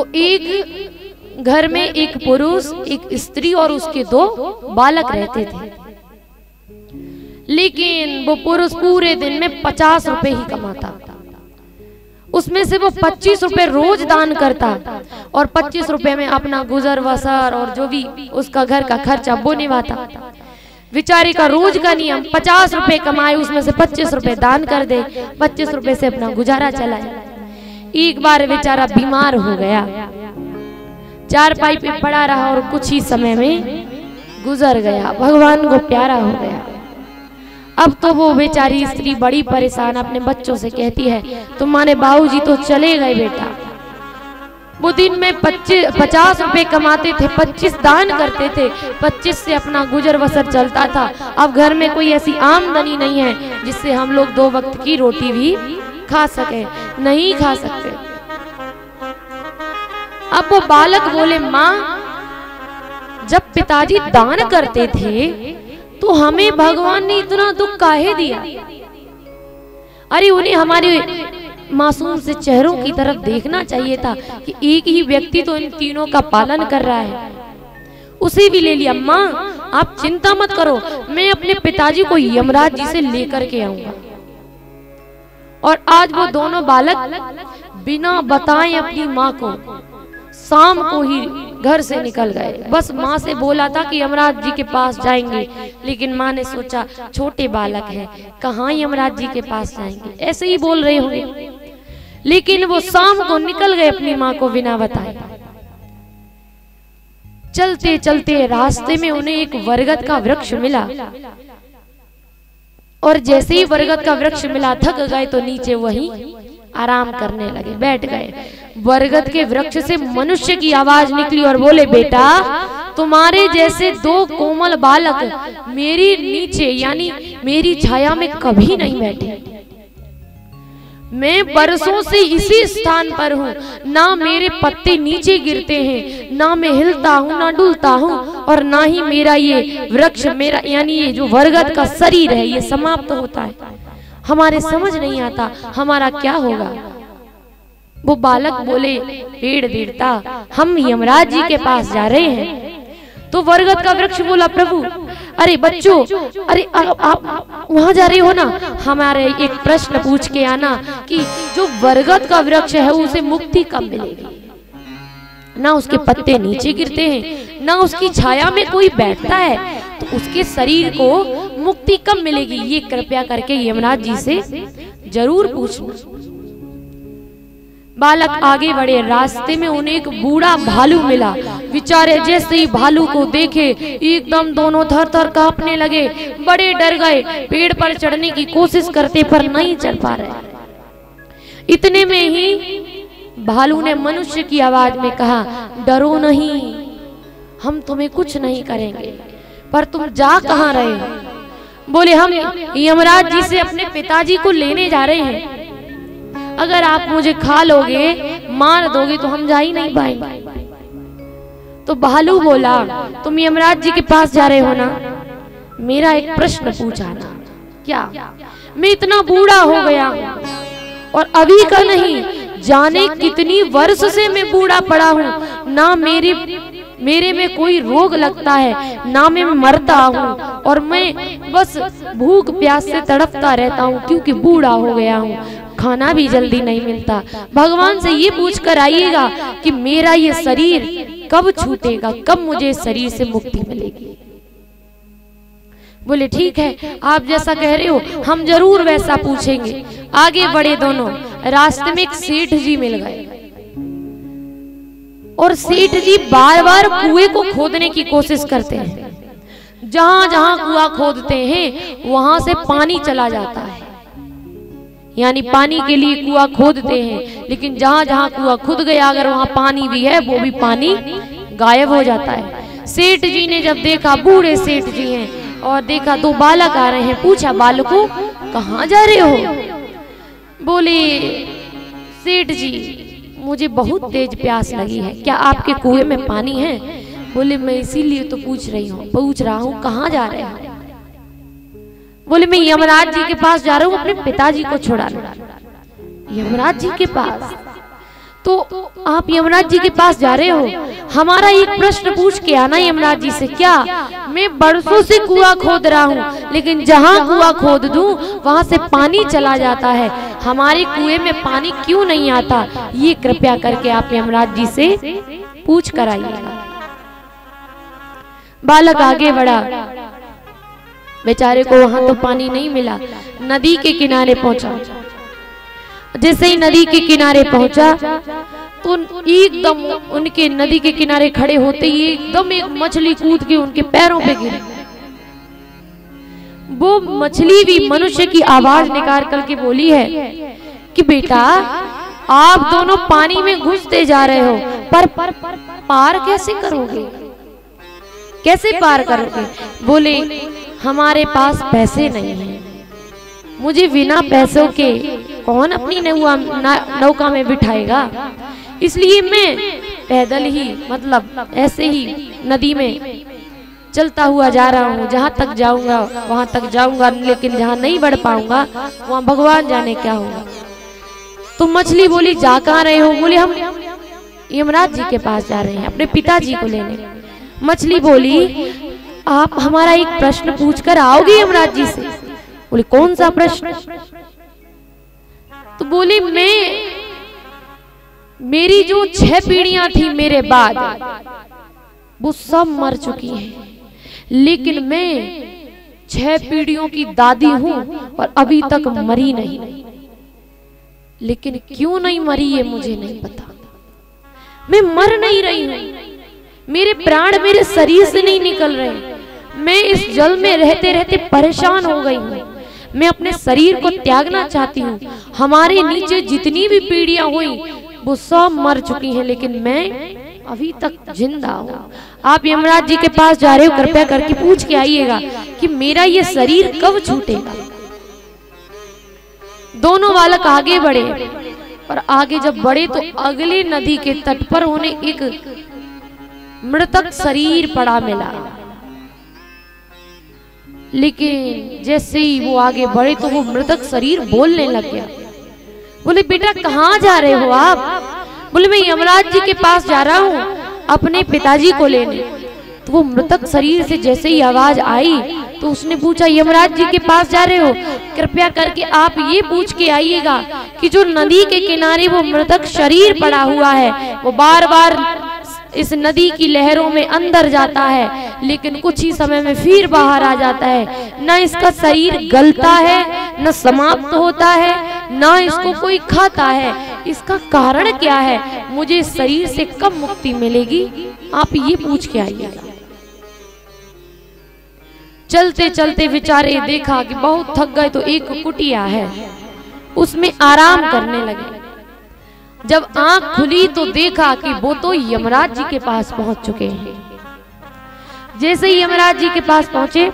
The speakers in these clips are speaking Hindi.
तो एक घर में एक पुरुष, एक स्त्री और उसके 2 बालक रहते थे। लेकिन वो पुरुष पूरे दिन में 50 रुपए ही कमाता। उसमें से वो 25 रुपए रोज दान करता और 25 रुपए में अपना गुजर बसर और जो भी उसका घर का खर्चा वो निभाता। बेचारे का रोज का नियम 50 रुपए कमाए, उसमें से 25 रुपए दान कर दे, 25 रुपए से अपना गुजारा चलाए। एक बार बेचारा बीमार हो गया, चारपाई पे पड़ा रहा और कुछ ही समय में गुजर गया, भगवान को प्यारा हो गया। अब तो वो बेचारी स्त्री बड़ी परेशान अपने बच्चों से कहती है, तुम्हारे बाबूजी तो चले गए बेटा। वो दिन में 50 रुपए कमाते थे, 25 दान करते थे, 25 से अपना गुजर बसर चलता था। अब घर में कोई ऐसी आमदनी नहीं है जिससे हम लोग 2 वक्त की रोटी भी खा सके, नहीं खा सकते। अब वो बालक बोले, माँ जब पिताजी दान करते थे तो हमें भगवान ने इतना दुख काहे दिया? अरे उन्हें हमारे मासूम से चेहरों की तरफ देखना चाहिए था कि एक ही व्यक्ति तो इन तीनों का पालन कर रहा है, उसे भी ले लिया। माँ आप चिंता मत करो, मैं अपने पिताजी को यमराज जी से लेकर के आऊंगा। और आज वो दोनों बालक बिना बताए अपनी माँ को शाम को ही घर से निकल गए। बस माँ से बोला था कि यमराज जी के पास जाएंगे, लेकिन माँ ने सोचा छोटे बालक हैं, कहाँ यमराज जी के पास जाएंगे, ऐसे ही बोल रहे होंगे। लेकिन वो शाम को निकल गए अपनी माँ को बिना बताए। चलते चलते रास्ते में उन्हें एक बरगद का वृक्ष मिला और जैसे ही बरगद का वृक्ष मिला थक गए तो नीचे वहीं आराम करने लगे, बैठ गए। बरगद के वृक्ष से मनुष्य की आवाज निकली और बोले, बेटा तुम्हारे जैसे 2 कोमल बालक मेरी नीचे यानी मेरी छाया में कभी नहीं बैठे। मैं बरसों से इसी स्थान पर हूँ, ना मेरे पत्ते नीचे गिरते हैं, ना मैं हिलता हूँ ना डुलता हूँ, और ना ही मेरा ये वृक्ष, मेरा यानी ये जो बरगद का शरीर है ये समाप्त होता है। हमारे समझ नहीं आता हमारा क्या होगा। वो बालक बोले, पेड़ देवता हम यमराज जी के पास जा रहे हैं। तो बरगद का वृक्ष बोला, प्रभु अरे बच्चों, अरे आप वहां जा रहे हो ना, हमारे एक प्रश्न पूछ के आना कि जो बरगद का वृक्ष है उसे मुक्ति कब मिलेगी? ना उसके पत्ते नीचे गिरते हैं, ना उसकी छाया में कोई बैठता है, तो उसके शरीर को मुक्ति कब मिलेगी? ये कृपया करके यमराज जी से जरूर पूछना। बालक आगे बढ़े, रास्ते में उन्हें एक बूढ़ा भालू मिला। बेचारे जैसे ही भालू को देखे एकदम दोनों थर थर कांपने लगे, बड़े डर गए, पेड़ पर चढ़ने की कोशिश करते पर नहीं चढ़ पा रहे। इतने में ही भालू ने मनुष्य की आवाज में कहा, डरो नहीं, हम तुम्हें कुछ नहीं करेंगे, पर तुम जा कहाँ रहे हो? बोले, हम यमराज जी से अपने पिताजी को लेने जा रहे हैं, अगर आप मुझे खा लोगे, मार दोगे तो हम जा ही नहीं पाएंगे। तो भालू बोला, तुम यमराज जी के पास जा रहे हो ना, मेरा एक प्रश्न पूछा ना। क्या? मैं इतना बूढ़ा हो गया और अभी का नहीं, जाने कितनी वर्ष से मैं बूढ़ा पड़ा हूँ, ना मेरे में कोई रोग लगता है, ना मैं मरता हूँ, और मैं बस भूख प्यास से तड़पता रहता हूँ क्योंकि बूढ़ा हो गया हूँ, खाना भी जल्दी नहीं मिलता। भगवान से ये पूछ कर आइएगा कि मेरा ये शरीर कब छूटेगा, कब मुझे इस शरीर से मुक्ति मिलेगी। बोले, ठीक है आप जैसा कह रहे हो हम जरूर वैसा पूछेंगे। आगे बढ़े दोनों, रास्ते में एक सेठ जी मिल गए और सेठ जी बार बार कुएं को खोदने की कोशिश करते हैं। जहां जहां कुआं खोदते हैं वहां से पानी चला जाता है, यानी पानी के लिए कुआं खोदते हैं, लेकिन जहां जहां कुआं खुद गया अगर वहां पानी भी है वो भी पानी गायब हो जाता है। सेठ जी ने जब देखा, बूढ़े सेठ जी हैं, और देखा 2 बालक आ रहे हैं, पूछा, बालकों कहाँ जा रहे हो? बोले, सेठ जी मुझे बहुत तेज प्यास लगी है, क्या आपके कुएं में पानी है? बोले, मैं इसीलिए तो पूछ रहा हूँ कहाँ जा रहे हैं? बोले, मैं यमराज जी के पास जा रहा हूँ अपने पिताजी को छुड़ाने। यमराज जी के पास? तो आप यमराज जी के पास जा रहे हो, हमारा एक प्रश्न पूछ के आना यमराज जी से। क्या? मैं बरसों से कुआं खोद रहा हूँ, लेकिन जहाँ कुआं खोद दूं वहां से पानी चला जाता है, हमारे कुएं में पानी क्यों नहीं आता? ये कृपया करके आप यमराज जी से पूछ कर आइएगा। बालक आगे बढ़ा, बेचारे को वहां तो पानी नहीं मिला, नदी के किनारे पहुंचा। जैसे ही नदी के किनारे पहुंचा तो एकदम उनके नदी के किनारे खड़े होते ही एकदम एक मछली कूद के उनके पैरों पे गिरी। वो मछली भी मनुष्य की आवाज निकाल करके बोली है कि बेटा आप दोनों पानी में घुसते जा रहे हो, पर पार कैसे करोगे, कैसे पार करोगे? बोले हमारे पास पैसे नहीं हैं, मुझे बिना पैसों के कौन अपनी नौका में बिठाएगा, इसलिए मैं पैदल ही मतलब ऐसे ही नदी में चलता हुआ जा रहा हूँ। जहाँ तक जाऊंगा वहां तक जाऊंगा, लेकिन जहाँ नहीं बढ़ पाऊंगा वहां भगवान जाने क्या होगा। तो मछली बोली जा कहाँ रहे हो? बोले हम यमराज जी के पास जा रहे हैं, अपने पिताजी को लेने। मछली बोली आप हमारा एक प्रश्न पूछ कर आओगे यमराज जी से? बोले कौन सा प्रश्न? तो बोली मेरी जो 6 पीढ़ियां थी मेरे बाद वो सब मर चुकी हैं, लेकिन मैं 6 पीढ़ियों की दादी हूं और अभी तक मरी नहीं। लेकिन क्यों नहीं मरी ये मुझे नहीं पता। मैं मर नहीं रही हूं, मेरे प्राण मेरे शरीर से नहीं निकल रहे, मैं इस जल में रहते रहते परेशान हो गई हूँ। मैं अपने शरीर को त्यागना चाहती हूँ। हमारे नीचे जितनी भी पीढ़ियां हुई वो सब मर चुकी हैं, लेकिन मैं अभी तक जिंदा हूँ। आप यमराज जी के पास जा रहे हो, कृपया करके पूछ के आइएगा कि मेरा ये शरीर कब छूटेगा। दोनों बालक आगे बढ़े और आगे जब बढ़े तो अगले नदी के तट पर उन्हें एक मृतक शरीर पड़ा मिला। लेकिन जैसे ही वो आगे बढ़े तो वो मृतक शरीर बोलने लग गया। बोले बेटा कहाँ जा रहे हो आप? बोले मैं यमराज जी के पास जा रहा हूँ अपने पिताजी को लेने। तो वो मृतक शरीर से जैसे ही आवाज आई तो उसने पूछा यमराज जी के पास जा रहे हो, कृपया करके आप ये पूछ के आइएगा कि जो नदी के किनारे वो मृतक शरीर पड़ा हुआ है वो बार बार इस नदी की लहरों में अंदर जाता है, लेकिन कुछ ही समय में फिर बाहर आ जाता है। न इसका शरीर गलता है, न समाप्त होता है, न इसको कोई खाता है। इसका कारण क्या है? मुझे इस शरीर से कब मुक्ति मिलेगी? आप ये पूछ के आइएगा। चलते चलते बेचारे देखा कि बहुत थक गए तो एक कुटिया है, उसमें आराम करने लगे। जब आंख खुली तो देखा कि वो तो यमराज जी के पास पहुंच चुके हैं। जैसे ही यमराज जी के पास पहुंचे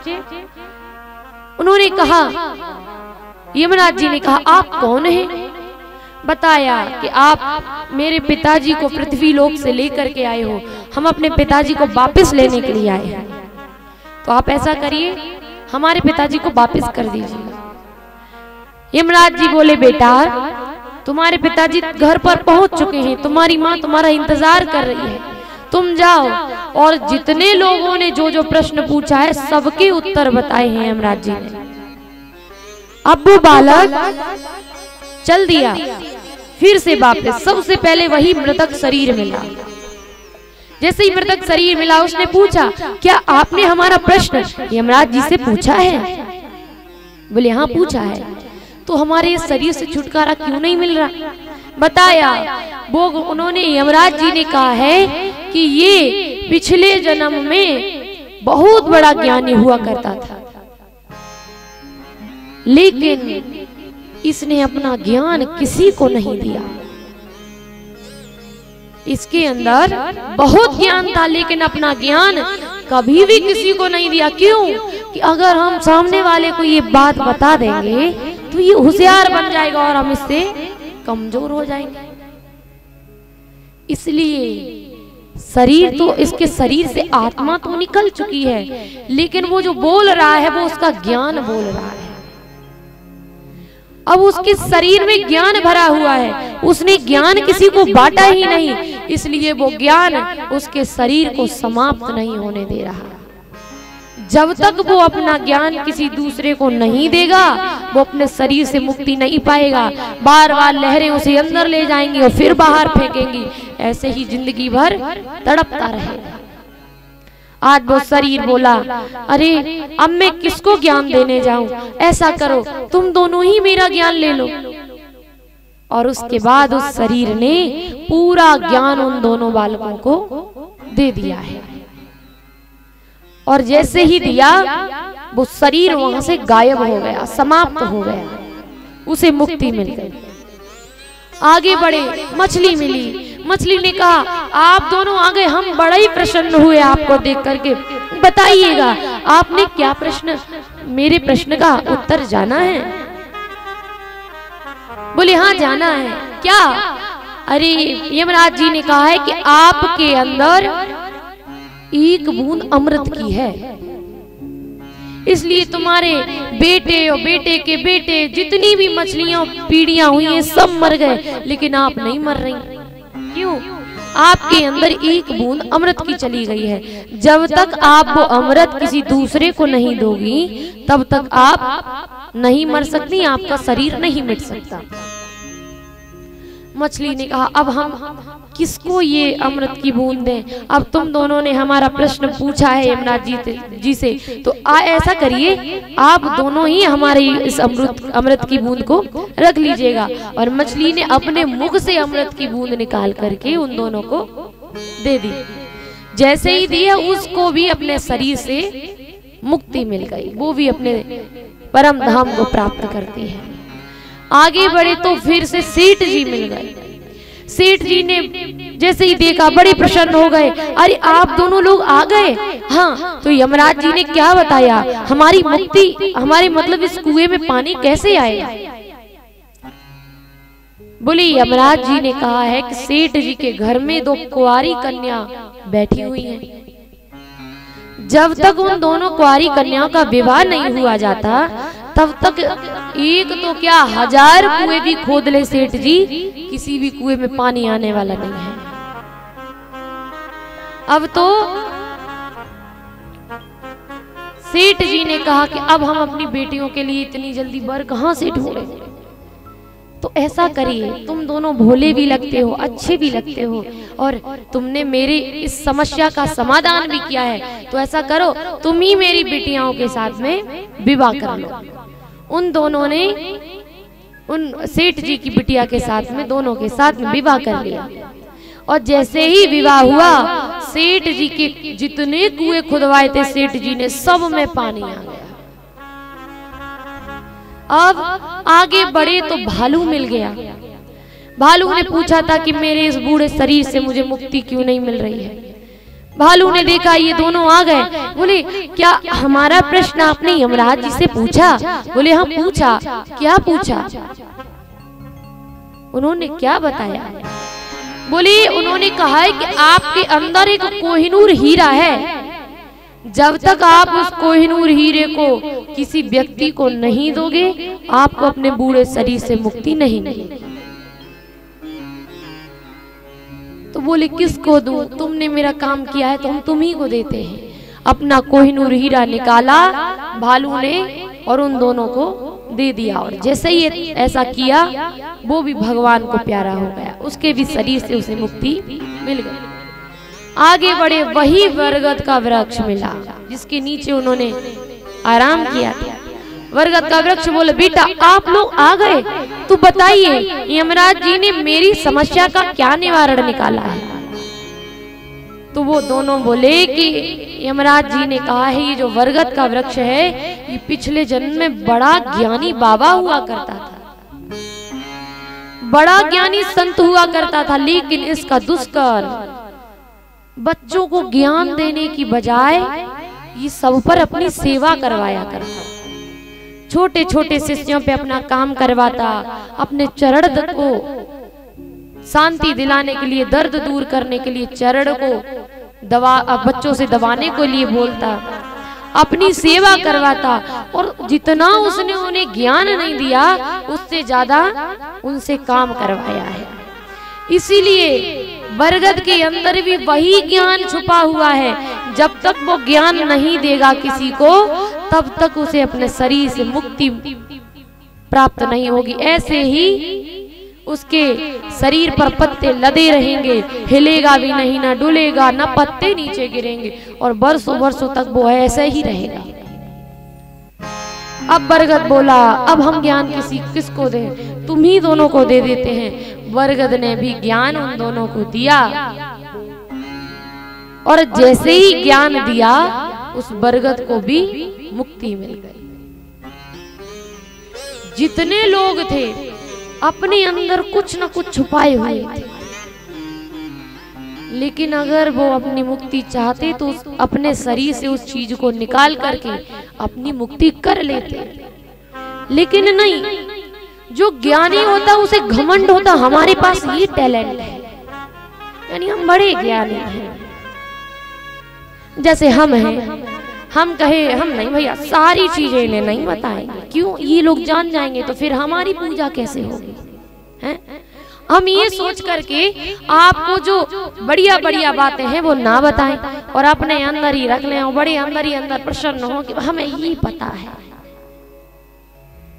उन्होंने कहा, यमराज जी ने कहा आप कौन हैं? बताया कि आप मेरे पिताजी को पृथ्वी लोक से लेकर के आए हो, हम अपने पिताजी को वापस लेने के लिए आए हैं। तो आप ऐसा करिए हमारे पिताजी को वापस कर दीजिए। यमराज जी बोले बेटा तुम्हारे पिताजी घर पर पहुंच चुके हैं, तुम्हारी माँ तुम्हारा इंतजार कर रही है, तुम जाओ और जितने लोगों ने जो जो प्रश्न पूछा है सबके उत्तर बताए हैं यमराज जी ने। अब वो बालक चल दिया फिर से वापस। सबसे पहले वही मृतक शरीर मिला। जैसे ही मृतक शरीर मिला उसने पूछा क्या आपने हमारा प्रश्न यमराज जी से पूछा है? बोले हाँ पूछा है। तो हमारे इस शरीर से छुटकारा क्यों नहीं मिल रहा? बताया वो उन्होंने यमराज जी ने कहा है कि ये पिछले जन्म में बहुत बड़ा ज्ञानी हुआ करता था, लेकिन इसने अपना ज्ञान किसी को नहीं दिया। इसके अंदर बहुत ज्ञान था लेकिन अपना ज्ञान कभी भी किसी को नहीं दिया। क्यों? कि अगर हम सामने वाले को ये बात बता देंगे तो ये होशियार बन जाएगा और हम इससे कमजोर हो जाएंगे। इसलिए शरीर तो इसके शरीर से आत्मा तो निकल चुकी है, लेकिन वो जो बोल रहा है वो उसका ज्ञान बोल रहा है। अब उसके शरीर में ज्ञान भरा हुआ है, उसने ज्ञान किसी को बांटा ही नहीं, इसलिए वो ज्ञान उसके शरीर को समाप्त नहीं होने दे रहा। जब तक वो अपना ज्ञान किसी दूसरे को नहीं देगा, वो अपने शरीर से मुक्ति नहीं पाएगा। बार बार लहरें उसे अंदर ले जाएंगी और फिर बाहर फेंकेंगी, ऐसे ही जिंदगी भर तड़पता रहेगा। आज वो शरीर बोला, अरे अब मैं किसको ज्ञान देने जाऊं, ऐसा करो तुम दोनों ही मेरा ज्ञान ले लो। और उसके बाद उस शरीर ने पूरा ज्ञान उन दोनों बालकों को दे दिया है। और जैसे ही दिया, वो शरीर वहां से गायब हो गया, समाप्त हो गया, उसे मुक्ति मिल गई। आगे बढ़े, मछली मिली। मछली ने कहा, आप दोनों आ गए, हम बड़ा ही प्रसन्न हुए आपको देख करके। बताइएगा आपने क्या प्रश्न, मेरे प्रश्न का उत्तर जाना है? बोले हाँ जाना है। क्या? अरे यमराज जी ने कहा है कि आपके अंदर एक बूंद अमृत की है, इसलिए तुम्हारे बेटे और बेटे के बेटे जितनी भी मछलियां पीढ़ियां हुई हैं सब मर गए, लेकिन आप नहीं मर रही। क्यों? आपके अंदर एक बूंद अमृत की चली गई है। जब तक आप वो अमृत किसी दूसरे को नहीं दोगी, तब तक आप नहीं मर सकती, आपका शरीर नहीं मिट सकता। मछली ने कहा, अब हम किसको ये अमृत की बूंद दें? अब तुम दोनों ने हमारा प्रश्न पूछा है यमराज जी से, तो ऐसा करिए, आप दोनों ही हमारे इस अमृत की बूंद को रख लीजिएगा। और मछली ने अपने मुख से अमृत की बूंद निकाल करके उन दोनों को दे दी। जैसे ही दिया, उसको भी अपने शरीर से मुक्ति मिल गई, वो भी अपने परम धाम को प्राप्त करती है। आगे बढ़े तो फिर से सेठ जी मिल गए। सेठ जी ने जैसे ही देखा बड़े प्रसन्न हो गए, अरे आप दोनों लोग आ गए। हाँ, तो यमराज जी ने क्या बताया, हमारी मुक्ति, हमारे मतलब इस कुएं में पानी कैसे आएगा? बोले यमराज जी ने कहा है कि सेठ जी के घर में 2 कुंवारी कन्या बैठी हुई हैं। जब तक उन दोनों कुंवारी कन्याओं का विवाह नहीं हुआ जाता, तब तक एक तो क्या 1000 कुएं भी खोद ले सेठ जी, किसी भी कुएं में पानी आने वाला नहीं है। अब तो सेठ जी ने कहा कि अब हम अपनी बेटियों के लिए इतनी जल्दी वर कहां से ढूंढें? तो ऐसा करिए, तुम दोनों भोले भी लगते हो, अच्छे भी लगते हो, और तुमने मेरी इस समस्या का समाधान भी किया है, तो ऐसा करो तुम ही मेरी बेटियों के साथ में विवाह कर लो। उन दोनों ने उन सेठ जी की बिटिया के साथ में, दोनों के साथ में विवाह कर लिया। और जैसे ही विवाह हुआ, सेठ जी के जितने कुएं खुदवाए थे सेठ जी ने, सब में पानी आ गया। अब आगे बढ़े तो भालू मिल गया। भालू ने पूछा था कि मेरे इस बूढ़े शरीर से मुझे मुक्ति क्यों नहीं मिल रही है? भालू ने देखा ये दोनों आ गए, बोले क्या हमारा प्रश्न आपने यमराज जी से पूछा? बोले हाँ पूछा। क्या पूछा? उन्होंने क्या बताया? बोले उन्होंने कहा है कि आपके अंदर एक कोहिनूर हीरा है, जब तक आप उस कोहिनूर हीरे को किसी व्यक्ति को नहीं दोगे, आपको अपने बूढ़े शरीर से मुक्ति नहीं मिलेगी। तो बोले किसको दूं? तुमने मेरा काम किया है तो हम तुम्ही को देते हैं। अपना कोहिनूर हीरा निकाला भालू ने और उन दोनों को दे दिया। और जैसे ही ऐसा किया, वो भी भगवान को प्यारा हो गया, उसके भी शरीर से उसे मुक्ति मिल गई। आगे बढ़े, वही बरगद का वृक्ष मिला जिसके नीचे उन्होंने आराम किया था। बरगद का वृक्ष बोले बेटा आप लोग आ गए, तो बताइए यमराज जी ने मेरी समस्या का क्या निवारण निकाला है? तो वो दोनों बोले कि यमराज जी ने कहा है ये जो बरगद का वृक्ष है, ये पिछले जन्म में बड़ा ज्ञानी बाबा हुआ करता था, बड़ा ज्ञानी संत हुआ करता था, लेकिन इसका दुष्कर्म बच्चों को ज्ञान देने की बजाय ये सब पर अपनी सेवा करवाया करता। छोटे छोटे शिष्यों पे अपना काम करवाता, अपने चरण को शांति दिलाने के लिए, दर्द दूर करने के लिए चरण को बच्चों से दबाने के लिए बोलता। अपनी सेवा करवाता, और जितना उसने उन्हें ज्ञान नहीं दिया उससे ज्यादा उनसे काम करवाया है। इसीलिए बरगद के अंदर भी वही ज्ञान छुपा हुआ है। जब तक वो ज्ञान नहीं देगा किसी को, तब तक उसे अपने शरीर से मुक्ति प्राप्त नहीं होगी। ऐसे ही उसके शरीर पर पत्ते लदे रहेंगे, हिलेगा भी नहीं, ना डुलेगा, ना पत्ते नीचे गिरेंगे, और बरसों बरसों तक वो ऐसे ही रहेगा। अब बरगद बोला, अब हम ज्ञान किसको दें? तुम ही दोनों को दे देते हैं। बरगद ने भी ज्ञान उन दोनों को दिया, और जैसे ही ज्ञान दिया उस बरगद को भी मुक्ति मिल गई। जितने लोग थे अपने अंदर कुछ न कुछ छुपाए हुए थे, लेकिन अगर वो अपनी मुक्ति चाहते तो अपने शरीर से उस चीज को निकाल करके अपनी मुक्ति कर लेते। लेकिन नहीं, जो ज्ञानी होता उसे घमंड होता, हमारे पास ये टैलेंट है, यानी हम बड़े ज्ञानी हैं। जैसे हम हैं, हम कहे हम नहीं भैया सारी चीजें इन्हें नहीं बताएंगे, क्यों? ये लोग जान जाएंगे तो फिर हमारी पूजा कैसे होगी, हैं? हम ये सोच करके आपको जो बढ़िया बढ़िया बातें हैं वो ना बताएं और अपने अंदर ही रख लें, और बड़े अंदर ही अंदर प्रसन्न हो कि हमें ये पता है।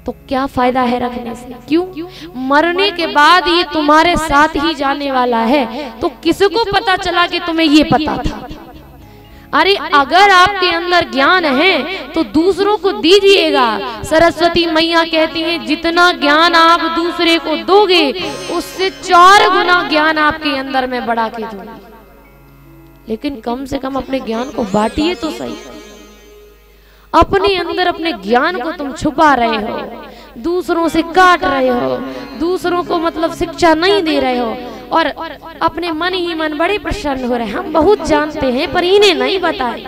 तो क्या फायदा है रखने से? क्यों? मरने के बाद ये तुम्हारे साथ ही जाने वाला है, तो किसको पता चला कि तुम्हें ये पता था? अरे अगर आपके अंदर ज्ञान है तो दूसरों को दीजिएगा। सरस्वती मैया कहती हैं, जितना ज्ञान आप दूसरे को दोगे उससे 4 गुना ज्ञान आपके अंदर में बढ़ा के दूंगी। लेकिन कम से कम अपने ज्ञान को बांटिए तो सही। अपने अंदर अपने ज्ञान को तुम छुपा रहे हो, दूसरों से काट रहे हो, दूसरों को मतलब शिक्षा नहीं दे रहे हो, और अपने मन ही मन बड़े प्रसन्न हो रहे हैं। हम बहुत जानते हैं पर इन्हें नहीं बताए,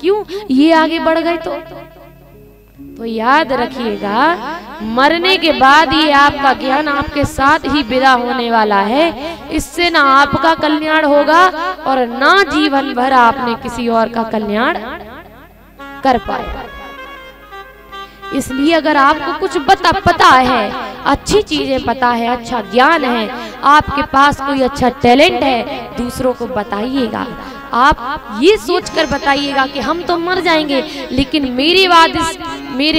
क्यों? ये आगे बढ़ गए तो याद रखिएगा, मरने के बाद ये आपका ज्ञान आपके साथ ही विदा होने वाला है। इससे ना आपका कल्याण होगा और ना जीवन भर आपने किसी और का कल्याण कर पाएगा। इसलिए अगर आपको कुछ पता है, अच्छी चीजें पता है, अच्छा ज्ञान है, आपके पास कोई अच्छा टैलेंट है, दूसरों को बताइएगा। आप ये सोचकर बताइएगा कि हम तो मर जाएंगे, लेकिन मेरे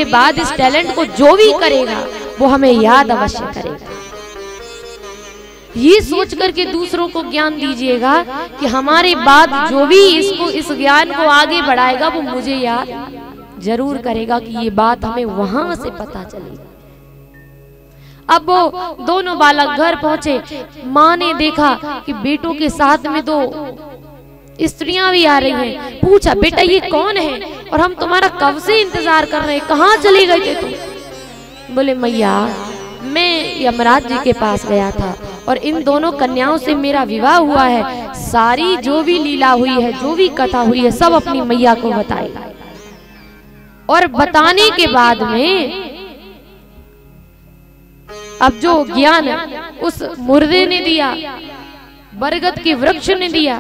बाद इस टैलेंट को जो भी करेगा वो हमें याद अवश्य करेगा। ये सोच करके दूसरों को ज्ञान दीजिएगा कि हमारे बाद जो भी इस ज्ञान को आगे बढ़ाएगा वो मुझे याद जरूर करेगा कि ये बात हमें वहां से पता चली। अब वो दोनों बालक घर पहुंचे, माँ ने देखा कि बेटों के साथ में 2 स्त्रियां भी आ रही हैं। पूछा, बेटा ये कौन है? और हम तुम्हारा कब से इंतजार कर रहे हैं, कहाँ चले गए थे तुम? बोले, मैया मैं यमराज जी के पास गया था और इन दोनों कन्याओं से मेरा विवाह हुआ है। सारी जो भी लीला हुई है, जो भी कथा हुई है, सब अपनी मैया को बताएगा। और बताने के बाद में अब जो ज्ञान उस मुर्दे ने दिया, बरगद के वृक्ष ने दिया,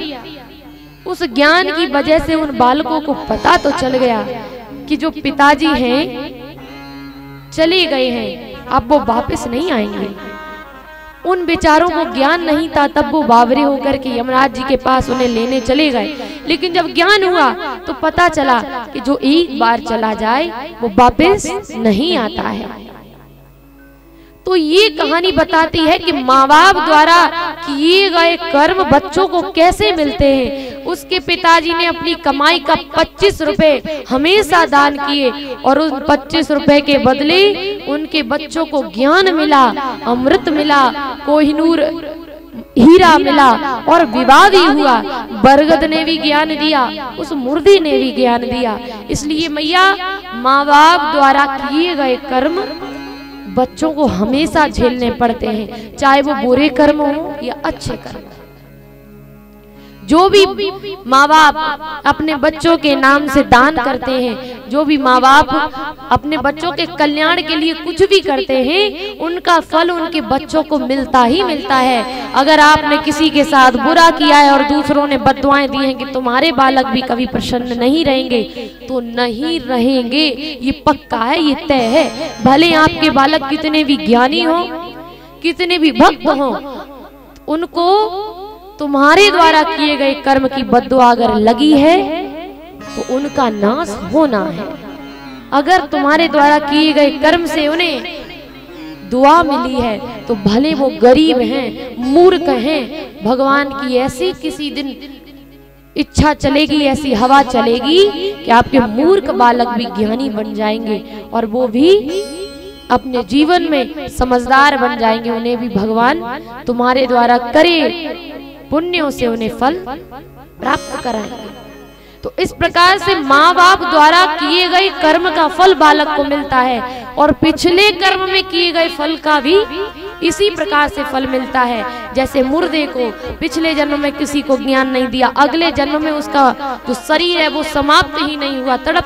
उस ज्ञान की वजह से उन बालकों को पता तो चल गया कि जो पिताजी हैं चले गए हैं, अब वो वापस नहीं आएंगे। उन बेचारों को ज्ञान नहीं था, तब वो बावरे होकर के यमराज जी के पास उन्हें लेने चले गए। लेकिन जब ज्ञान हुआ तो पता चला कि जो एक बार चला जाए वो वापस नहीं आता है। तो ये कहानी बताती है कि माँ बाप द्वारा किए गए कर्म बच्चों को कैसे मिलते हैं। उसके पिताजी ने अपनी कमाई का 25 रुपए हमेशा दान किए और उन 25 रुपए के बदले उनके बच्चों को ज्ञान मिला, अमृत मिला, कोहिनूर हीरा मिला और विवाह भी हुआ। बरगद ने भी ज्ञान दिया, उस मुर्दे ने भी ज्ञान दिया। इसलिए मैया, माँ बाप द्वारा किए गए कर्म बच्चों को हमेशा झेलने पड़ते हैं, चाहे वो बुरे कर्म हो या अच्छे कर्म। जो भी माँ बाप अपने बच्चों के नाम से दान करते हैं, जो भी माँ बाप अपने बच्चों के कल्याण के लिए कुछ भी करते हैं, उनका फल उनके बच्चों को मिलता ही मिलता है। अगर आपने किसी के साथ बुरा किया है और दूसरों ने बद्दुआएं दी हैं कि तुम्हारे बालक भी कभी प्रसन्न नहीं रहेंगे, तो नहीं रहेंगे, ये पक्का है, ये तय है। भले आपके बालक कितने भी ज्ञानी हो, कितने भी भक्त हो, उनको तुम्हारे द्वारा किए गए कर्म की बद्दुआ अगर लगी है तो उनका नाश होना है। अगर तुम्हारे द्वारा किए गए कर्म से उन्हें दुआ मिली है तो भले वो गरीब हैं, मूर्ख हैं, भगवान की ऐसी किसी दिन इच्छा चलेगी, ऐसी हवा चलेगी कि आपके मूर्ख बालक भी ज्ञानी बन जाएंगे और वो भी अपने जीवन में समझदार बन जाएंगे। उन्हें भी भगवान तुम्हारे द्वारा करे पुण्यों से उन्हें फल प्राप्त कराएंगे। तो इस प्रकार से माँ बाप द्वारा किए गए कर्म का फल बालक को मिलता है और पिछले कर्म में किए गए फल का भी इसी प्रकार से फल मिलता है। जैसे मुर्दे को पिछले जन्म में किसी को ज्ञान नहीं दिया, अगले जन्म में उसका जो शरीर है वो समाप्त ही नहीं हुआ, तड़प